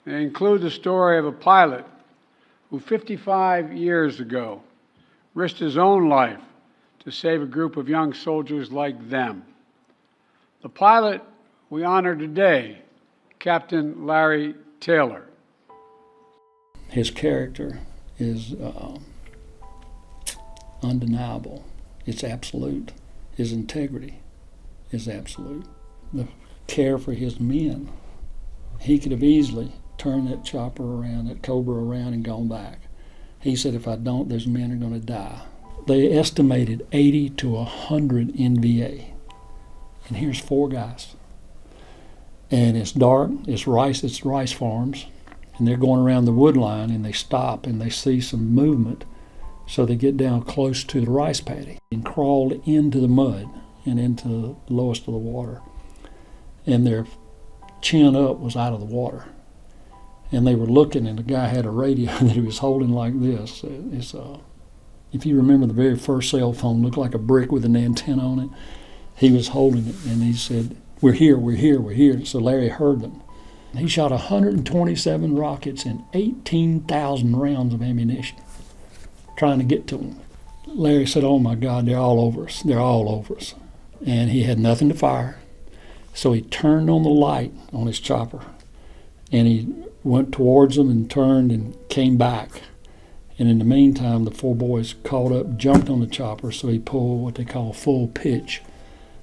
They include the story of a pilot who 55 years ago risked his own life to save a group of young soldiers like them. The pilot we honor today, Captain Larry Taylor. His character is undeniable. It's absolute. His integrity is absolute. The care for his men. He could have easily turned that chopper around, that Cobra around, and gone back. He said, if I don't, those men are going to die. They estimated 80 to 100 NVA. And here's 4 guys. And it's dark, it's rice farms, and they're going around the wood line, and they stop and they see some movement. So they get down close to the rice paddy and crawled into the mud and into the lowest of the water. And their chin up was out of the water. And they were looking, and the guy had a radio that he was holding like this. If you remember, the very first cell phone looked like a brick with an antenna on it. He was holding it, and he said, we're here, we're here, we're here. So Larry heard them. He shot 127 rockets and 18,000 rounds of ammunition trying to get to them. Larry said, oh my God, they're all over us. They're all over us. And he had nothing to fire. So he turned on the light on his chopper, and he went towards them and turned and came back. And in the meantime, the 4 boys caught up, jumped on the chopper, so he pulled what they call full pitch.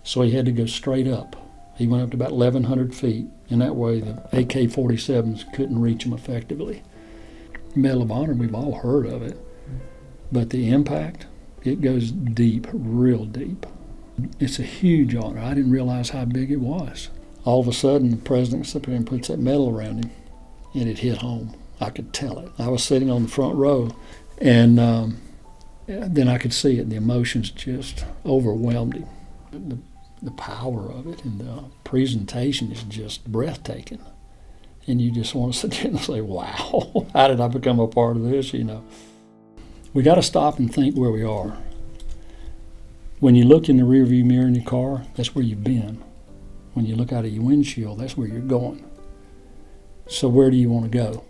So he had to go straight up. He went up to about 1,100 feet, and that way the AK-47s couldn't reach him effectively. Medal of Honor, we've all heard of it, but the impact, it goes deep, real deep. It's a huge honor. I didn't realize how big it was. All of a sudden, the president sits there and puts that medal around him, and it hit home. I could tell it. I was sitting on the front row, and then I could see it. The emotions just overwhelmed him. The power of it and the presentation is just breathtaking. And you just want to sit there and say, wow, how did I become a part of this, We got to stop and think where we are. When you look in the rearview mirror in your car, that's where you've been. When you look out of your windshield, that's where you're going. So where do you want to go?